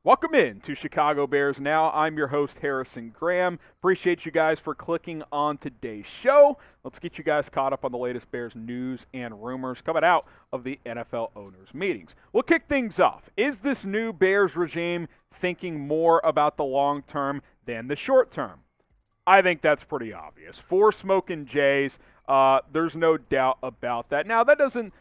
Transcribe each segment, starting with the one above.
Welcome in to Chicago Bears Now. I'm your host, Harrison Graham. Appreciate you guys for clicking on today's show. Let's get you guys caught up on the latest Bears news and rumors coming out of the NFL owners' meetings. We'll kick things off. Is this new Bears regime thinking more about the long term than the short term? I think that's pretty obvious. For Smokin' Jays, there's no doubt about that. Now, that doesn't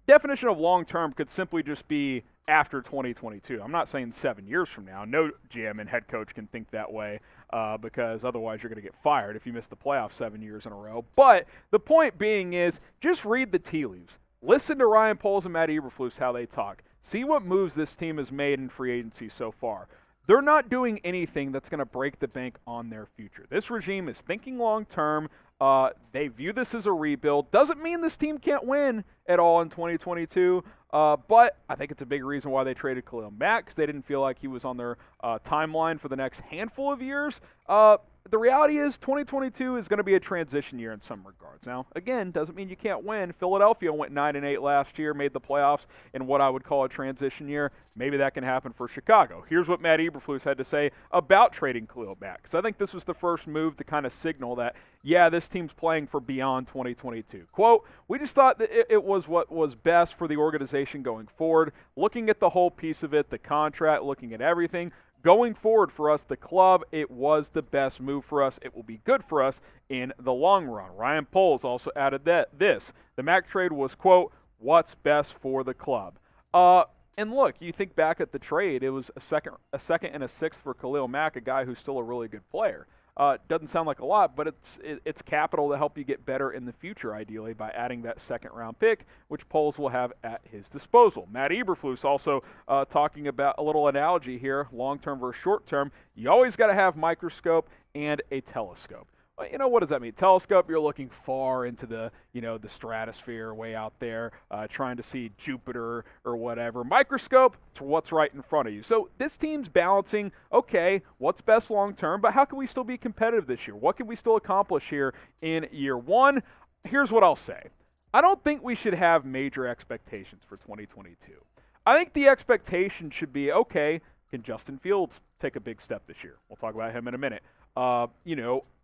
definition of long term could simply just be after 2022. I'm not saying 7 years from now. No GM and head coach can think that way because otherwise you're going to get fired if you miss the playoffs 7 years in a row. But the point being is just read the tea leaves. Listen to Ryan Poles and Matt Eberflus how they talk. See what moves this team has made in free agency so far. They're not doing anything that's going to break the bank on their future. This regime is thinking long term. They view this as a rebuild. Doesn't mean this team can't win at all in 2022, but I think it's a big reason why they traded Khalil Mack, because they didn't feel like he was on their timeline for the next handful of years. The reality is 2022 is going to be a transition year in some regards. Now, again, doesn't mean you can't win. Philadelphia went 9-8 last year, made the playoffs in what I would call a transition year. Maybe that can happen for Chicago. Here's what Matt Eberflus had to say about trading Khalil Mack, because I think this was the first move to kind of signal that, yeah, this team's playing for beyond 2022. Quote, "We just thought that it was what was best for the organization going forward. Looking at the whole piece of it, the contract, looking at everything, going forward for us, the club, it was the best move for us. It will be good for us in the long run." Ryan Poles also added the Mack trade was, quote, "what's best for the club." And look, you think back at the trade, it was a second and a sixth for Khalil Mack, a guy who's still a really good player. Doesn't sound like a lot, but it's capital to help you get better in the future, ideally, by adding that second-round pick, which Poles will have at his disposal. Matt Eberflus also talking about a little analogy here, long-term versus short-term. You always got to have microscope and a telescope. Well, you know, what does that mean? Telescope, you're looking far into the stratosphere, way out there, trying to see Jupiter or whatever. Microscope, to what's right in front of you. So this team's balancing, okay, what's best long term, but how can we still be competitive this year? What can we still accomplish here in year one? Here's what I'll say. I don't think we should have major expectations for 2022. I think the expectation should be, okay, can Justin Fields take a big step this year? We'll talk about him in a minute.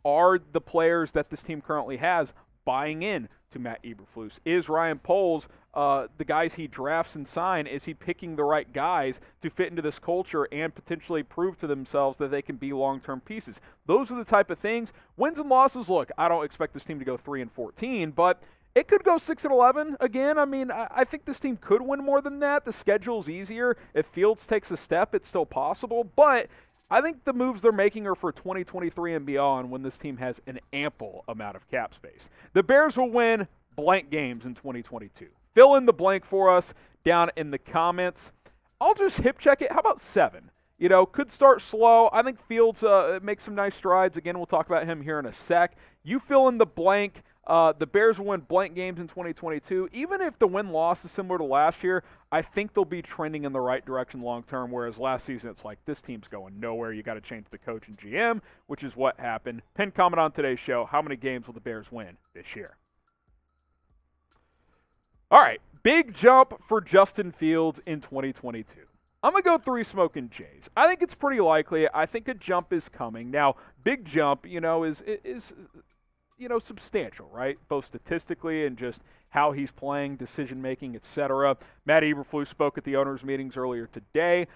Are the players that this team currently has buying in to Matt Eberflus? Is Ryan Poles, the guys he drafts and sign, is he picking the right guys to fit into this culture and potentially prove to themselves that they can be long-term pieces? Those are the type of things. Wins and losses, look, I don't expect this team to go 3-14, but it could go 6-11 again. I mean, I think this team could win more than that. The schedule's easier. If Fields takes a step, it's still possible, but I think the moves they're making are for 2023 and beyond, when this team has an ample amount of cap space. The Bears will win blank games in 2022. Fill in the blank for us down in the comments. I'll just hip check it. How about 7? Could start slow. I think Fields makes some nice strides. Again, we'll talk about him here in a sec. You fill in the blank. The Bears will win blank games in 2022. Even if the win-loss is similar to last year, I think they'll be trending in the right direction long-term, whereas last season it's like, this team's going nowhere. You got to change the coach and GM, which is what happened. Pin comment on today's show, how many games will the Bears win this year? All right, big jump for Justin Fields in 2022. I'm going to go 3 Smokin' Jays. I think it's pretty likely. I think a jump is coming. Now, big jump, is substantial, right? Both statistically and just how he's playing, decision-making, etc. Matt Eberflus spoke at the owners' meetings earlier today.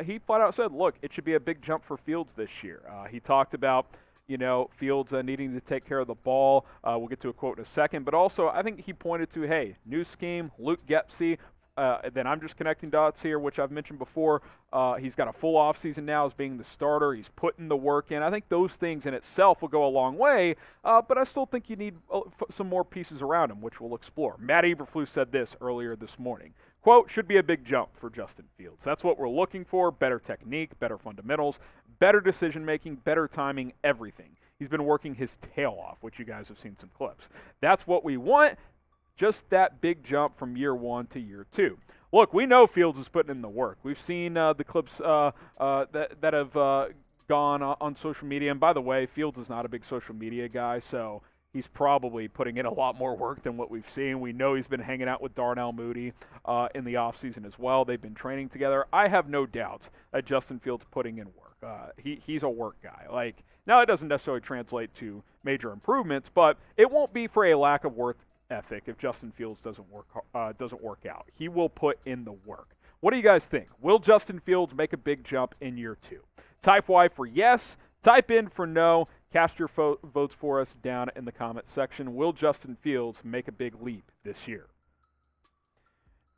He flat out said, look, it should be a big jump for Fields this year. He talked about, Fields needing to take care of the ball. We'll get to a quote in a second. But also, I think he pointed to, hey, new scheme, Luke Gepsi. Then I'm just connecting dots here, which I've mentioned before. He's got a full offseason now as being the starter. He's putting the work in. I think those things in itself will go a long way, but I still think you need some more pieces around him, which we'll explore. Matt Eberflus said this earlier this morning. Quote, "should be a big jump for Justin Fields. That's what we're looking for. Better technique, better fundamentals, better decision-making, better timing, everything. He's been working his tail off," which you guys have seen some clips. "That's what we want. Just that big jump from year 1 to year 2. Look, we know Fields is putting in the work. We've seen the clips that have gone on social media. And by the way, Fields is not a big social media guy, so he's probably putting in a lot more work than what we've seen. We know he's been hanging out with Darnell Mooney in the offseason as well. They've been training together. I have no doubts that Justin Fields putting in work. He's a work guy. Now it doesn't necessarily translate to major improvements, but it won't be for a lack of work ethic if Justin Fields doesn't work out. He will put in the work. What do you guys think? Will Justin Fields make a big jump in year 2? Type Y for yes. Type in for no. Cast your votes for us down in the comment section. Will Justin Fields make a big leap this year?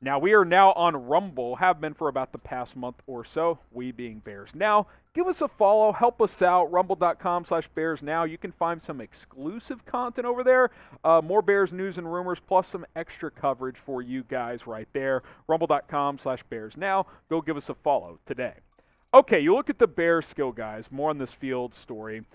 Now, we are now on Rumble, have been for about the past month or so, we being Bears Now. Give us a follow, help us out, rumble.com/Bears Now. You can find some exclusive content over there, more Bears news and rumors, plus some extra coverage for you guys right there. Rumble.com/Bears Now. Go give us a follow today. Okay, you look at the Bears skill guys, more on this Field story.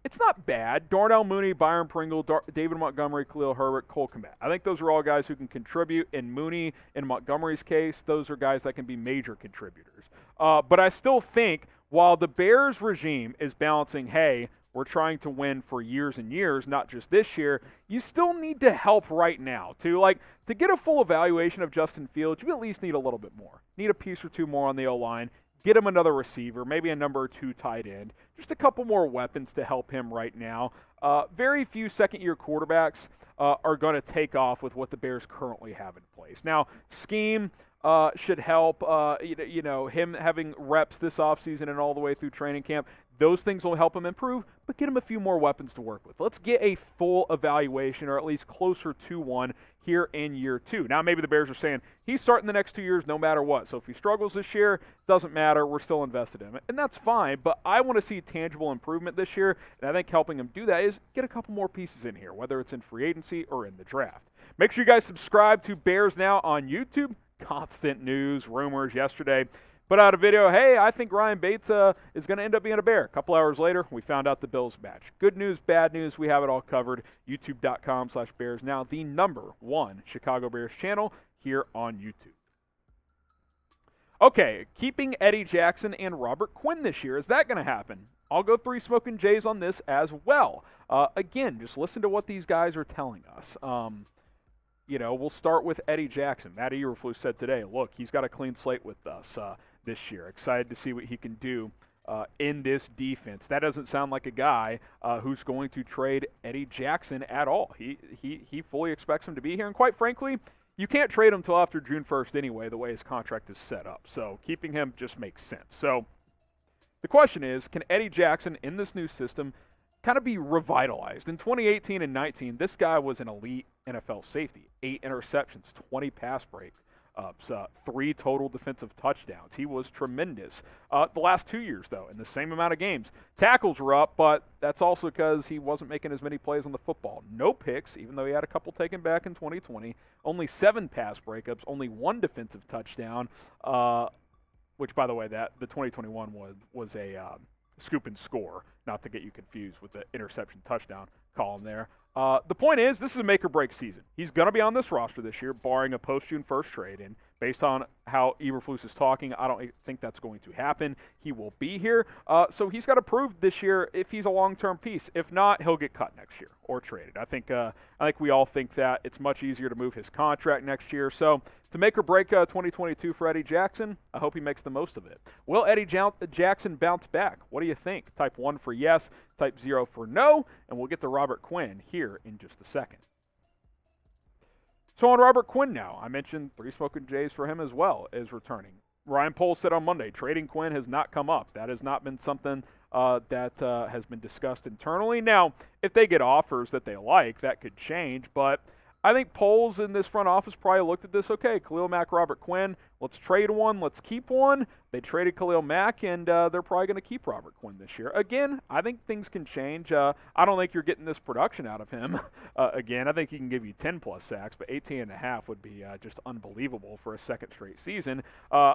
It's not bad. Darnell Mooney, Byron Pringle, David Montgomery, Khalil Herbert, Cole Kmet. I think those are all guys who can contribute. In Mooney, in Montgomery's case, those are guys that can be major contributors. But I still think while the Bears regime is balancing, hey, we're trying to win for years and years, not just this year, you still need to help right now. To get a full evaluation of Justin Fields, you at least need a little bit more. Need a piece or two more on the O-line. Get him another receiver, maybe a number 2 tight end. Just a couple more weapons to help him right now. Very few second-year quarterbacks are going to take off with what the Bears currently have in place. Now, scheme should help. Him having reps this offseason and all the way through training camp, those things will help him improve, but get him a few more weapons to work with. Let's get a full evaluation, or at least closer to one, here in year 2. Now, maybe the Bears are saying he's starting the next 2 years no matter what. So if he struggles this year, doesn't matter. We're still invested in him. And that's fine, but I want to see tangible improvement this year, and I think helping him do that is get a couple more pieces in here, whether it's in free agency or in the draft. Make sure you guys subscribe to Bears Now on YouTube. Constant news, rumors. Yesterday, put out a video, hey, I think Ryan Bates is going to end up being a Bear. A couple hours later, we found out the Bills match. Good news, bad news, we have it all covered. YouTube.com/Bears Now, the #1 Chicago Bears channel here on YouTube. Okay, keeping Eddie Jackson and Robert Quinn this year. Is that going to happen? I'll go 3 Smoking Jays on this as well. Again, just listen to what these guys are telling us. We'll start with Eddie Jackson. Matt Eberflus said today, look, he's got a clean slate with us this year. Excited to see what he can do in this defense. That doesn't sound like a guy who's going to trade Eddie Jackson at all. He fully expects him to be here, and quite frankly, you can't trade him until after June 1st anyway, the way his contract is set up. So keeping him just makes sense. So the question is, can Eddie Jackson in this new system kind of be revitalized? In 2018 and 19, this guy was an elite NFL safety. 8 interceptions, 20 pass breaks, 3 total defensive touchdowns. He was tremendous. The last 2 years, though, in the same amount of games, tackles were up, but that's also because he wasn't making as many plays on the football. No picks, even though he had a couple taken back in 2020. Only 7 pass breakups, only 1 defensive touchdown, which, by the way, the 2021 was a scoop and score, not to get you confused with the interception touchdown column there. The point is, this is a make-or-break season. He's going to be on this roster this year, barring a post-June 1st trade. And based on how Eberflus is talking, I don't think that's going to happen. He will be here. So he's got to prove this year if he's a long-term piece. If not, he'll get cut next year or traded. I think we all think that it's much easier to move his contract next year. So to make or break 2022 for Eddie Jackson, I hope he makes the most of it. Will Eddie Jackson bounce back? What do you think? Type 1 for yes, type 0 for no, and we'll get to Robert Quinn here in just a second. So on Robert Quinn now, I mentioned 3 Smoking Jays for him as well is returning. Ryan Poles said on Monday, trading Quinn has not come up. That has not been something that has been discussed internally. Now, if they get offers that they like, that could change, but I think Poles in this front office probably looked at this, okay, Khalil Mack, Robert Quinn, let's trade one, let's keep one. They traded Khalil Mack, and they're probably going to keep Robert Quinn this year. Again, I think things can change. I don't think you're getting this production out of him. Again, I think he can give you 10-plus sacks, but 18.5 would be just unbelievable for a second straight season.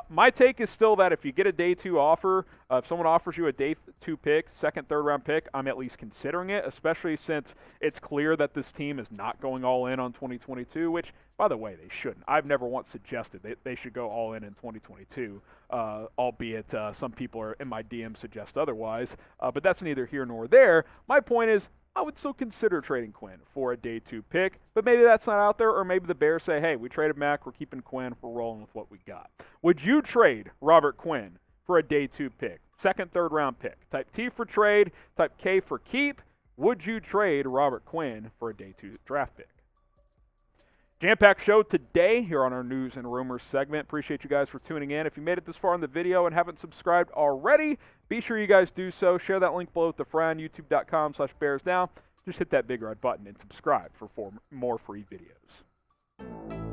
My take is still that if you get a day 2 offer, if someone offers you a day 2 pick, second, third-round pick, I'm at least considering it, especially since it's clear that this team is not going all in on 2022, which, by the way, they shouldn't. I've never once suggested they should go all in 2022, albeit some people are in my DMs suggest otherwise. But that's neither here nor there. My point is, I would still consider trading Quinn for a day 2 pick, but maybe that's not out there, or maybe the Bears say, hey, we traded Mac, we're keeping Quinn, we're rolling with what we got. Would you trade Robert Quinn for a day 2 pick? Second, third round pick. Type T for trade, type K for keep. Would you trade Robert Quinn for a day 2 draft pick? Jam-packed show today here on our News and Rumors segment. Appreciate you guys for tuning in. If you made it this far in the video and haven't subscribed already, be sure you guys do so. Share that link below with a friend, youtube.com/BearsNow. Just hit that big red button and subscribe for more free videos.